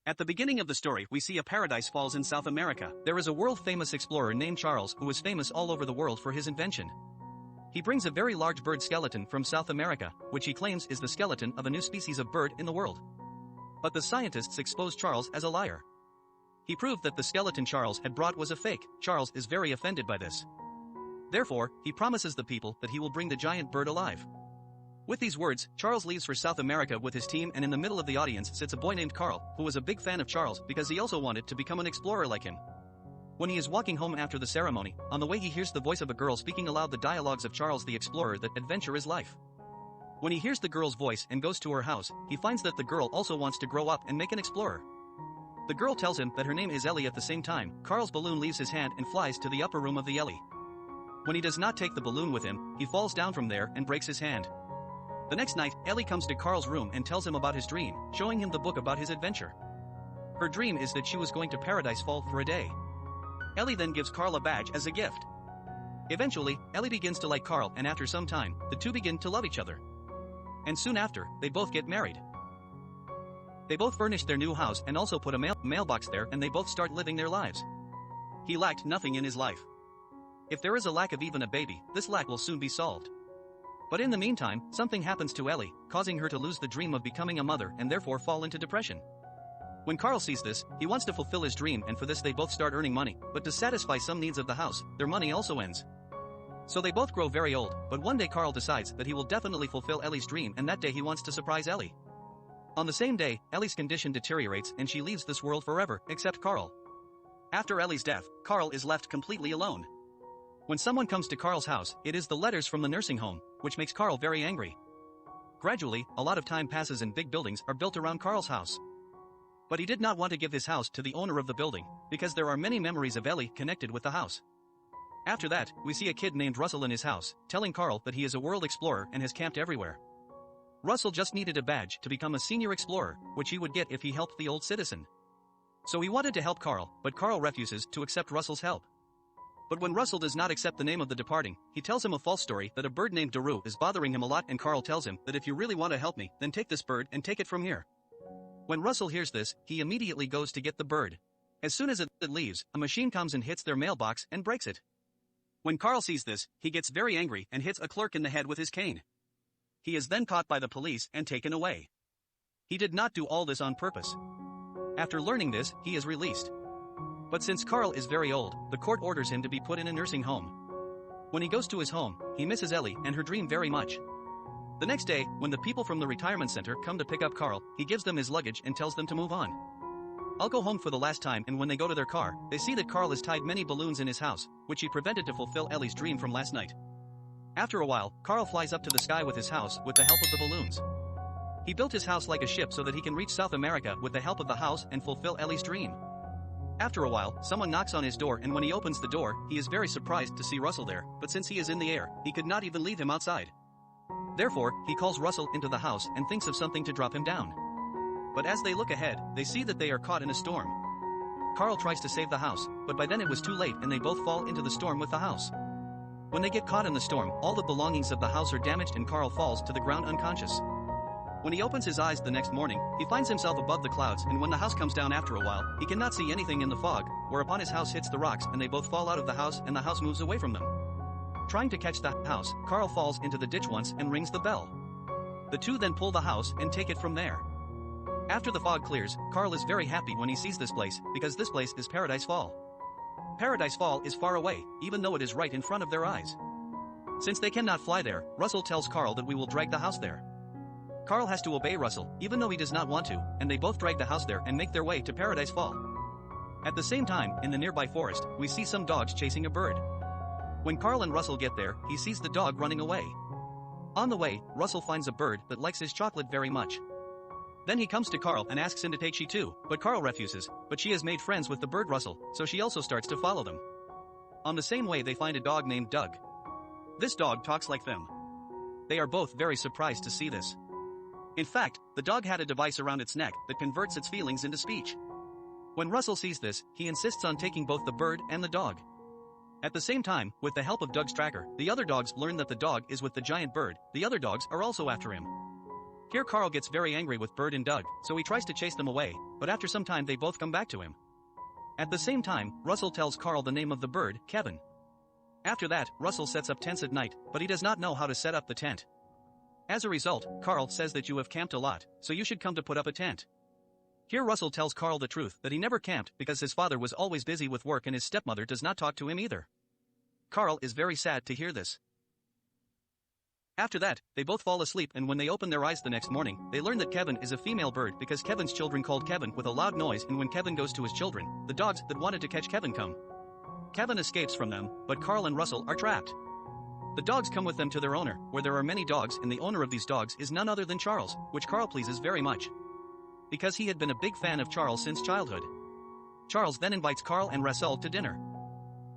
At the beginning of the story, we see a paradise falls in South America. There is a world-famous explorer named Charles who was famous all over the world for his invention. He brings a very large bird skeleton from South America, which he claims is the skeleton of a new species of bird in the world. But the scientists exposed Charles as a liar. He proved that the skeleton Charles had brought was a fake. Charles is very offended by this. Therefore, he promises the people that he will bring the giant bird alive. With these words, Charles leaves for South America with his team, and in the middle of the audience sits a boy named Carl, who was a big fan of Charles because he also wanted to become an explorer like him. When he is walking home after the ceremony, on the way he hears the voice of a girl speaking aloud the dialogues of Charles the explorer that adventure is life. When he hears the girl's voice and goes to her house, he finds that the girl also wants to grow up and make an explorer. The girl tells him that her name is Ellie. At the same time, Carl's balloon leaves his hand and flies to the upper room of the Ellie. When he does not take the balloon with him, he falls down from there and breaks his hand. The next night, Ellie comes to Carl's room and tells him about his dream, showing him the book about his adventure. Her dream is that she was going to Paradise Fall for a day. Ellie then gives Carl a badge as a gift. Eventually, Ellie begins to like Carl, and after some time, the two begin to love each other. And soon after, they both get married. They both furnish their new house and also put a mailbox there, and they both start living their lives. He lacked nothing in his life. If there is a lack of even a baby, this lack will soon be solved. But in the meantime, something happens to Ellie, causing her to lose the dream of becoming a mother and therefore fall into depression. When Carl sees this, he wants to fulfill his dream, and for this they both start earning money, but to satisfy some needs of the house, their money also ends. So they both grow very old, but one day Carl decides that he will definitely fulfill Ellie's dream, and that day he wants to surprise Ellie. On the same day, Ellie's condition deteriorates and she leaves this world forever, except Carl. After Ellie's death, Carl is left completely alone. When someone comes to Carl's house, it is the letters from the nursing home, which makes Carl very angry. Gradually, a lot of time passes and big buildings are built around Carl's house. But he did not want to give his house to the owner of the building, because there are many memories of Ellie connected with the house. After that, we see a kid named Russell in his house, telling Carl that he is a world explorer and has camped everywhere. Russell just needed a badge to become a senior explorer, which he would get if he helped the old citizen. So he wanted to help Carl, but Carl refuses to accept Russell's help. But when Russell does not accept the name of the departing, he tells him a false story that a bird named Daru is bothering him a lot, and Carl tells him that if you really want to help me, then take this bird and take it from here. When Russell hears this, he immediately goes to get the bird. As soon as it leaves, a machine comes and hits their mailbox and breaks it. When Carl sees this, he gets very angry and hits a clerk in the head with his cane. He is then caught by the police and taken away. He did not do all this on purpose. After learning this, he is released. But since Carl is very old, the court orders him to be put in a nursing home. When he goes to his home, he misses Ellie and her dream very much. The next day, when the people from the retirement center come to pick up Carl, he gives them his luggage and tells them to move on. I'll go home for the last time, and when they go to their car, they see that Carl has tied many balloons in his house, which he prevented to fulfill Ellie's dream from last night. After a while, Carl flies up to the sky with his house with the help of the balloons. He built his house like a ship so that he can reach South America with the help of the house and fulfill Ellie's dream. After a while, someone knocks on his door, and when he opens the door, he is very surprised to see Russell there, but since he is in the air, he could not even leave him outside. Therefore, he calls Russell into the house and thinks of something to drop him down. But as they look ahead, they see that they are caught in a storm. Carl tries to save the house, but by then it was too late and they both fall into the storm with the house. When they get caught in the storm, all the belongings of the house are damaged and Carl falls to the ground unconscious. When he opens his eyes the next morning, he finds himself above the clouds, and when the house comes down after a while, he cannot see anything in the fog, whereupon his house hits the rocks and they both fall out of the house and the house moves away from them. Trying to catch the house, Carl falls into the ditch once and rings the bell. The two then pull the house and take it from there. After the fog clears, Carl is very happy when he sees this place, because this place is Paradise Fall. Paradise Fall is far away, even though it is right in front of their eyes. Since they cannot fly there, Russell tells Carl that we will drag the house there. Carl has to obey Russell, even though he does not want to, and they both drag the house there and make their way to Paradise Fall. At the same time, in the nearby forest, we see some dogs chasing a bird. When Carl and Russell get there, he sees the dog running away. On the way, Russell finds a bird that likes his chocolate very much. Then he comes to Carl and asks him to take she too, but Carl refuses, but she has made friends with the bird Russell, so she also starts to follow them. On the same way they find a dog named Doug. This dog talks like them. They are both very surprised to see this. In fact, the dog had a device around its neck that converts its feelings into speech. When Russell sees this, he insists on taking both the bird and the dog. At the same time, with the help of Doug's tracker, the other dogs learn that the dog is with the giant bird. The other dogs are also after him. Here Carl gets very angry with Bird and Doug, so he tries to chase them away, but after some time they both come back to him. At the same time, Russell tells Carl the name of the bird, Kevin. After that, Russell sets up tents at night, but he does not know how to set up the tent. As a result, Carl says that you have camped a lot, so you should come to put up a tent. Here Russell tells Carl the truth that he never camped because his father was always busy with work and his stepmother does not talk to him either. Carl is very sad to hear this. After that, they both fall asleep and when they open their eyes the next morning, they learn that Kevin is a female bird because Kevin's children called Kevin with a loud noise and when Kevin goes to his children, the dogs that wanted to catch Kevin come. Kevin escapes from them, but Carl and Russell are trapped. The dogs come with them to their owner, where there are many dogs and the owner of these dogs is none other than Charles, which Carl pleases very much. Because he had been a big fan of Charles since childhood. Charles then invites Carl and Russell to dinner.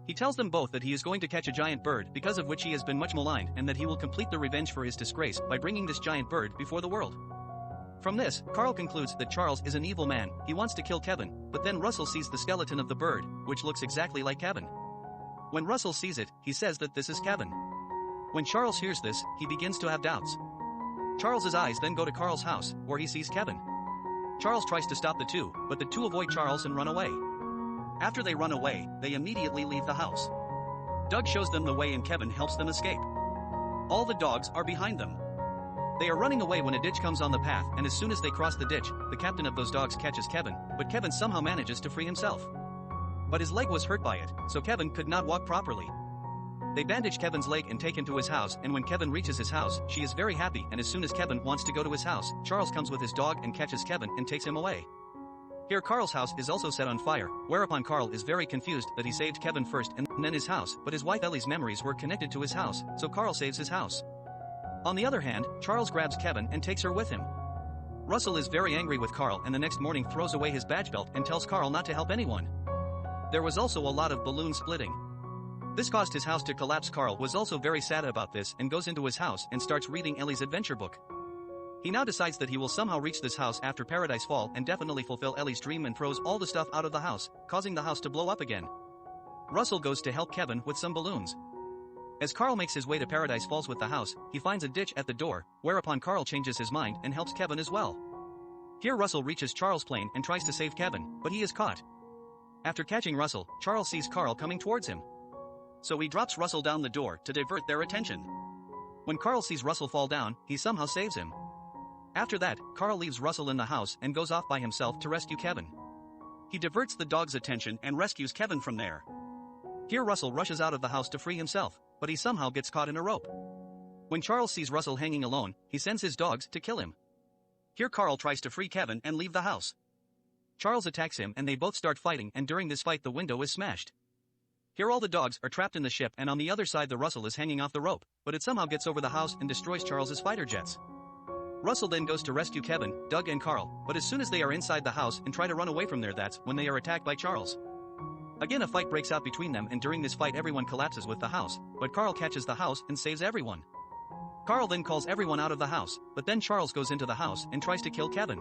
He tells them both that he is going to catch a giant bird because of which he has been much maligned and that he will complete the revenge for his disgrace by bringing this giant bird before the world. From this, Carl concludes that Charles is an evil man, he wants to kill Kevin, but then Russell sees the skeleton of the bird, which looks exactly like Kevin. When Russell sees it, he says that this is Kevin. When Charles hears this, he begins to have doubts. Charles's eyes then go to Carl's house, where he sees Kevin. Charles tries to stop the two, but the two avoid Charles and run away. After they run away, they immediately leave the house. Doug shows them the way and Kevin helps them escape. All the dogs are behind them. They are running away when a ditch comes on the path and as soon as they cross the ditch, the captain of those dogs catches Kevin, but Kevin somehow manages to free himself. But his leg was hurt by it, so Kevin could not walk properly. They bandage Kevin's leg and take him to his house and when Kevin reaches his house, she is very happy and as soon as Kevin wants to go to his house, Charles comes with his dog and catches Kevin and takes him away. Here Carl's house is also set on fire, whereupon Carl is very confused that he saved Kevin first and then his house, but his wife Ellie's memories were connected to his house, so Carl saves his house. On the other hand, Charles grabs Kevin and takes her with him. Russell is very angry with Carl and the next morning throws away his badge belt and tells Carl not to help anyone. There was also a lot of balloon splitting. This caused his house to collapse. Carl was also very sad about this and goes into his house and starts reading Ellie's adventure book. He now decides that he will somehow reach this house after Paradise Fall and definitely fulfill Ellie's dream and throws all the stuff out of the house, causing the house to blow up again. Russell goes to help Kevin with some balloons. As Carl makes his way to Paradise Falls with the house, he finds a ditch at the door, whereupon Carl changes his mind and helps Kevin as well. Here Russell reaches Charles' plane and tries to save Kevin, but he is caught. After catching Russell, Charles sees Carl coming towards him. So he drops Russell down the door to divert their attention. When Carl sees Russell fall down, he somehow saves him. After that, Carl leaves Russell in the house and goes off by himself to rescue Kevin. He diverts the dog's attention and rescues Kevin from there. Here Russell rushes out of the house to free himself, but he somehow gets caught in a rope. When Charles sees Russell hanging alone, he sends his dogs to kill him. Here Carl tries to free Kevin and leave the house. Charles attacks him and they both start fighting and during this fight the window is smashed. Here all the dogs are trapped in the ship and on the other side the Russell is hanging off the rope, but it somehow gets over the house and destroys Charles's fighter jets. Russell then goes to rescue Kevin, Doug and Carl, but as soon as they are inside the house and try to run away from there that's when they are attacked by Charles. Again a fight breaks out between them and during this fight everyone collapses with the house, but Carl catches the house and saves everyone. Carl then calls everyone out of the house, but then Charles goes into the house and tries to kill Kevin.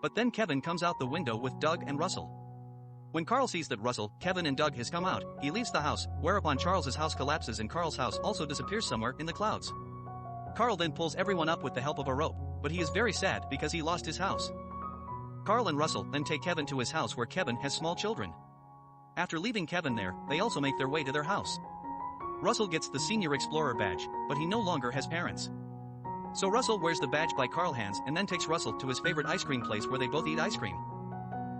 But then Kevin comes out the window with Doug and Russell. When Carl sees that Russell, Kevin and Doug has come out, he leaves the house, whereupon Charles's house collapses and Carl's house also disappears somewhere in the clouds. Carl then pulls everyone up with the help of a rope, but he is very sad because he lost his house. Carl and Russell then take Kevin to his house where Kevin has small children. After leaving Kevin there, they also make their way to their house. Russell gets the Senior Explorer badge, but he no longer has parents. So Russell wears the badge by Carl hands and then takes Russell to his favorite ice cream place where they both eat ice cream.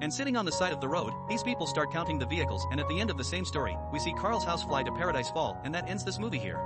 And sitting on the side of the road, these people start counting the vehicles and at the end of the same story, we see Carl's house fly to Paradise Fall and that ends this movie here.